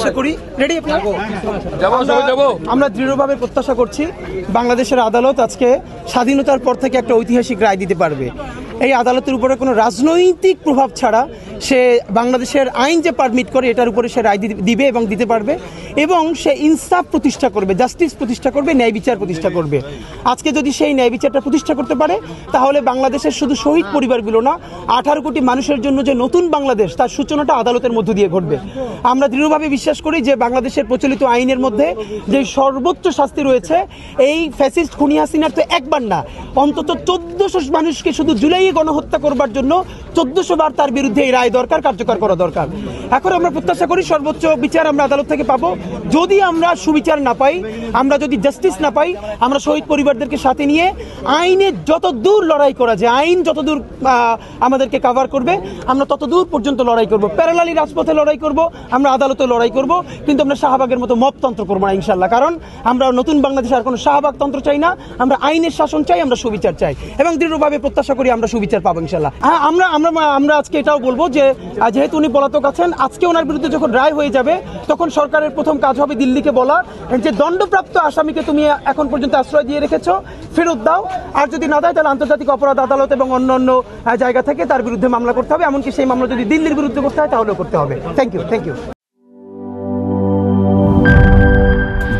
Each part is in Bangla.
প্রত্যাশা করি আমরা দৃঢ়ভাবে প্রত্যাশা করছি বাংলাদেশের আদালত আজকে স্বাধীনতার পর থেকে একটা ঐতিহাসিক রায় দিতে পারবে। এই আদালতের উপরে কোনো রাজনৈতিক প্রভাব ছাড়া সে বাংলাদেশের আইন যে পারমিট করে এটার উপরে সে রায় দিবে এবং দিতে পারবে, এবং সে ইনসাফ প্রতিষ্ঠা করবে, জাস্টিস প্রতিষ্ঠা করবে, ন্যায় বিচার প্রতিষ্ঠা করবে। আজকে যদি সেই ন্যায় বিচারটা প্রতিষ্ঠা করতে পারে তাহলে বাংলাদেশের শুধু শহীদ পরিবারগুলো না, 18 কোটি মানুষের জন্য যে নতুন বাংলাদেশ তার সূচনাটা আদালতের মধ্য দিয়ে ঘটবে। আমরা দৃঢ়ভাবে বিশ্বাস করি যে বাংলাদেশের প্রচলিত আইনের মধ্যে যে সর্বোচ্চ শাস্তি রয়েছে, এই ফ্যাসিস্ট খুনি হাসিনার তো একবার না, অন্তত 1400 মানুষকে শুধু জুলাই গণহত্যা করবার জন্য 1400 বার তার বিরুদ্ধে এই রায় দরকার, কার্যকর করা দরকার। এখন আমরা প্রত্যাশা করি সর্বোচ্চ বিচার আমরা আদালত থেকে পাবো। যদি আমরা সুবিচার না পাই, আমরা যদি জাস্টিস না পাই, আমরা শহীদ পরিবারদেরকে সাথে নিয়ে আইনে যত দূর লড়াই করা যায়, আইন যত দূর আমাদেরকে কভার করবে আমরা তত দূর পর্যন্ত লড়াই করব। প্যারালালি রাজপথে লড়াই করব, আমরা আদালতে লড়াই করব, কিন্তু আমরা শাহবাগের মতো মপতন্ত্র করবো না ইনশাল্লাহ। কারণ আমরা নতুন বাংলাদেশে আর কোনো শাহবাগতন্ত্র চাই না, আমরা আইনের শাসন চাই, আমরা সুবিচার চাই, এবং দৃঢ়ভাবে প্রত্যাশা করি আমরা সুবিচার পাবো ইনশাল্লাহ। হ্যাঁ, আমরা আজকে এটাও বলবো যে যেহেতু উনি পলাতক আছেন, আজকে ওনার বিরুদ্ধে যখন রায় হয়ে যাবে তখন সরকারের প্রথম কাজ হবে দিল্লিকে বলা যে দণ্ডপ্রাপ্ত আসামিকে তুমি এখন পর্যন্ত আশ্রয় দিয়ে রেখেছো, ফেরত দাও, আর যদি না দেয় তাহলে আন্তর্জাতিক অপরাধ আদালত এবং অন্যান্য জায়গা থেকে তার বিরুদ্ধে মামলা করতে হবে, এমনকি সেই মামলা যদি দিল্লির বিরুদ্ধে করতে হয় তাহলেও করতে হবে। Thank you.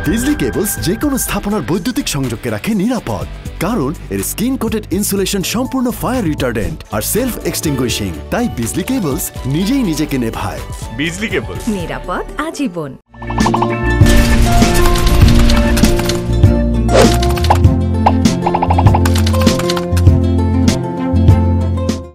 বিজলি কেবলস যে কোনো স্থাপনার বৈদ্যুতিক সংযোগকে রাখে নিরাপদ, কারণ এর স্কিন কোটেড ইনসুলেশন সম্পূর্ণ ফায়ার রিটার্ডেন্ট আর সেলফ এক্সটিংগুইশিং। তাই বিজলি কেবলস নিজেই নিজেকে নেভায়। বিজলি কেবল, নিরাপদ আজীবন।